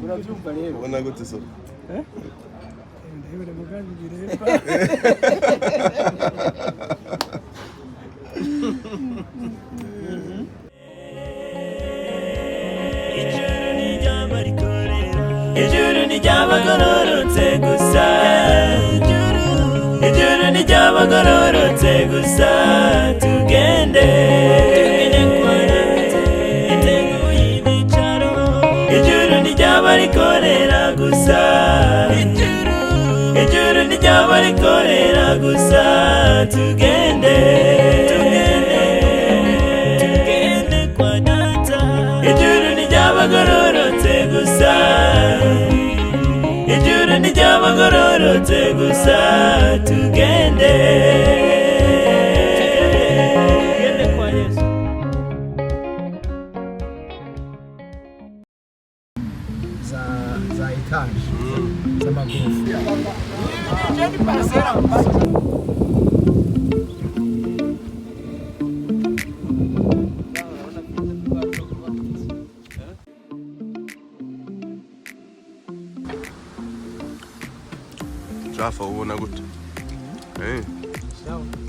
urabyumva rero ubona gute so ndebere mugambi bireba ijuru ni ry'abagororotse gusa ijuru ni ry'abagororotse gusa tugende iteguye ibicaro ijuru ni ry'abarikorera gusa ijuru ni ry'abarikorera gusa tugende kwa data ijuru ni ry'abagororotse gusa ijuru ni ry'abagororotse gusa tugende kwa Yesu za etaje z'amagorofa Jaffa ubona gute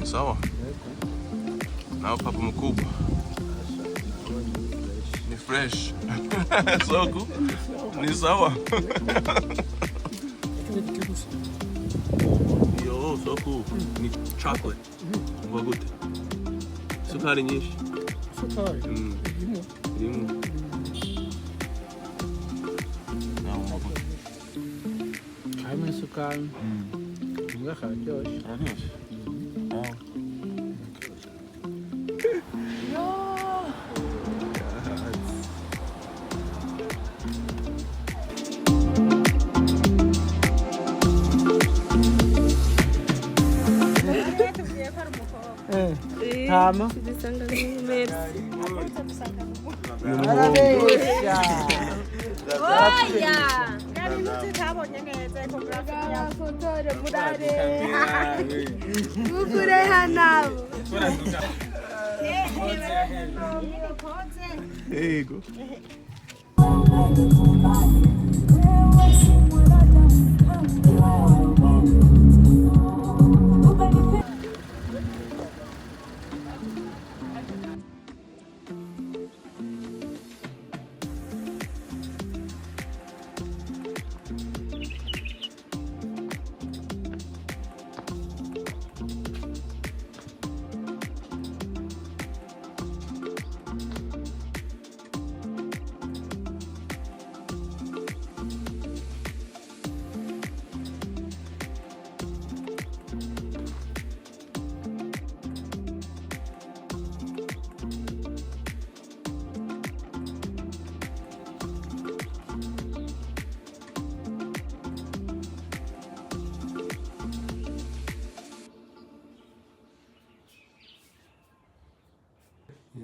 sawa nao papa mkubwa ni fresh soko ni sawa yo soko ni chocolate ubona gute sukari nyinshi sukari limu harimo isukari mbwa kararyoshye Tama.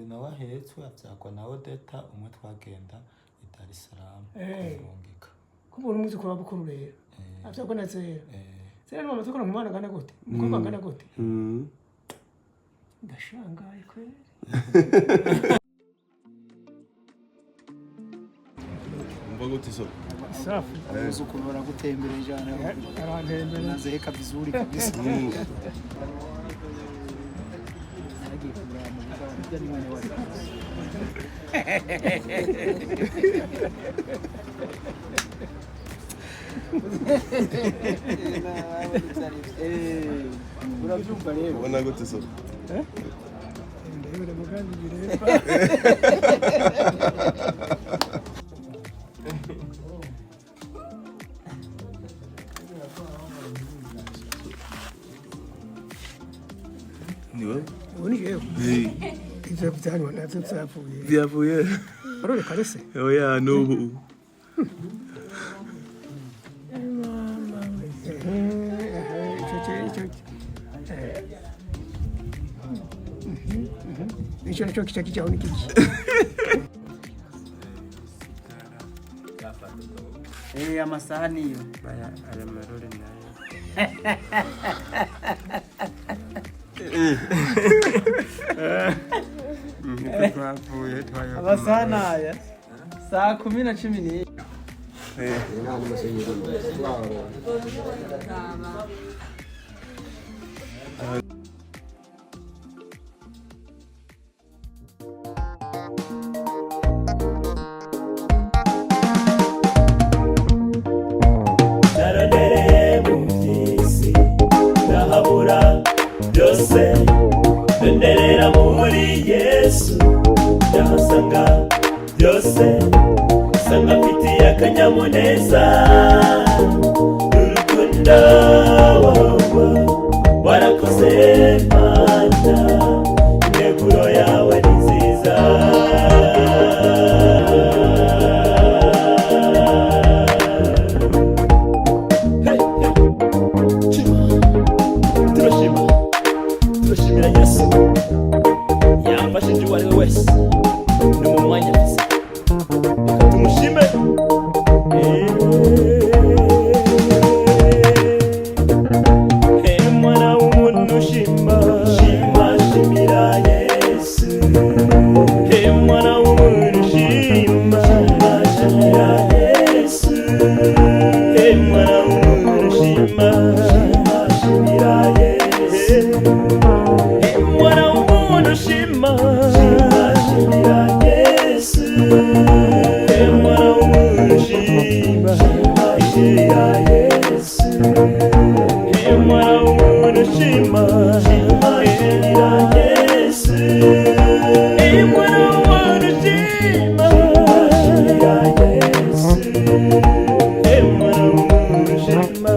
nawe ahetswe abyakwa na Odeta umwe twagenda i Dar es Salaam kurungika kubona umuzi kwa bukuru rero abyakwa na zero zero ni amaze kuranga umwana ngana gute umukobwa ngana gute ndashangaye kweli umva gute so safi uzi ukuntu baragutembereye jana arantembere nazeka vizuri kabisa urabyumva rero ubona gute so ndebere mugambi bireba niwe uboni yewe ivyo byanywa navyo byavuye byavuye arore karese oya nubu icyo nicyo kica kijyaho ni kiki amasaha niyo aya marore nayo Twavuye amasaha naya saa 10:11. Narondereye mu by'isi ndahabura byose, ndenderera muri Yesu ndahasanga byose, sanga mfitiye akanyamuneza n'urukundo, warakoze Mana, integuro yawe ni nziza. Turashimira Yesu yamfashije uwo ari we wese ni mu mwanya mwiza, reka tumushime. Mwana w'umuntu shima, shimira Yesu. Mwana w'umuntu shima, shimira Yesu. Mwana w'umuntu shima, shimira Yesu. Mwana w'umuntu shima, shimira Yesu. Mwana w'umuntu shima, shimira Yesu. Mwana w'umuntu shima, shimira Yesu. Mwana w'umuntu shima, shimira Yesu. Mwana w'umuntu shima,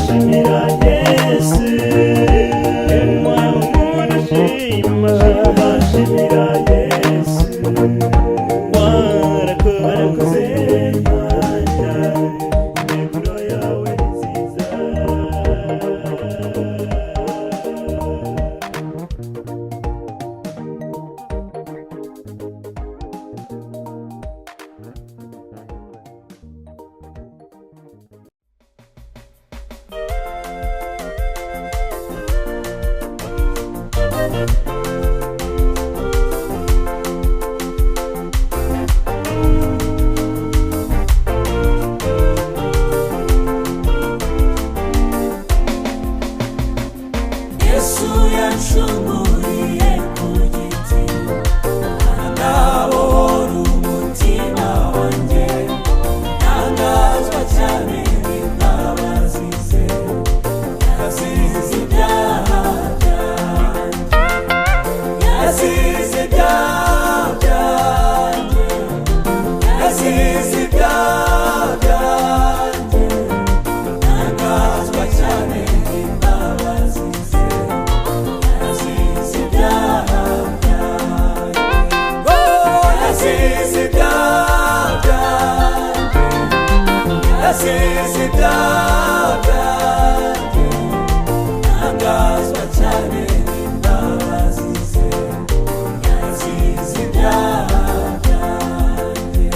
shimira Yesu. Mwana w'umuntu shima, shimira Yesu. Warakoze Mana, integuro yawe ni nziza. Yesu yanshunguriye ku giti, anabohora umutima wanjye, ntangazwa cyane n'imbabazi ze, yazize ibyaha byanjye, yazize ibyaha byanjye, yazize ibyaha byanjye, ntangazwa cyane n'imbabazi ze. Yazize ibyaha byanjye, yazize ibyaha byanjye, yazize ibyaha byanjye, ntangazwa cyane n'imbabazi ze, yazize ibyaha byanjye.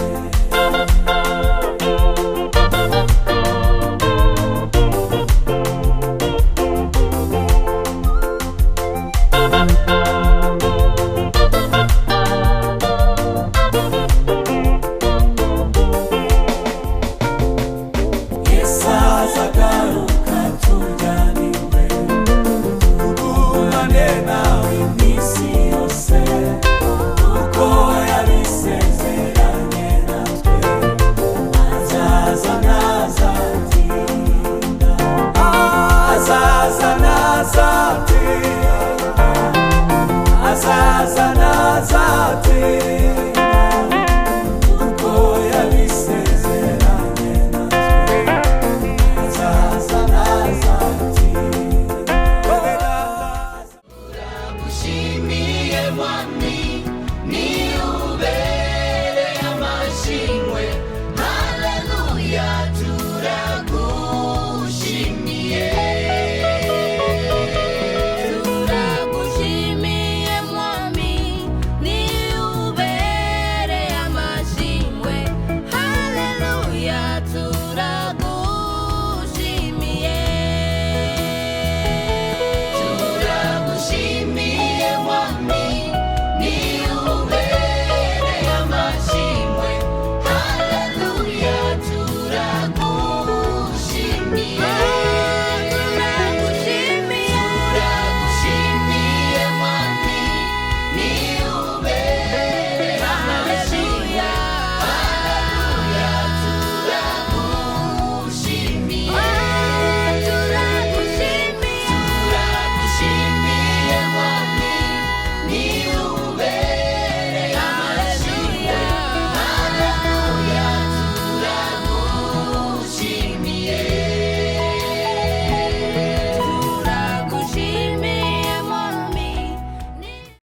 Yesu azagaruka tujyanirwe, tugumane nawe iminsi yose, kuko yabisezeranye natwe, azaza ntazatinda, azaza ntazatinda, azaza ntazatinda.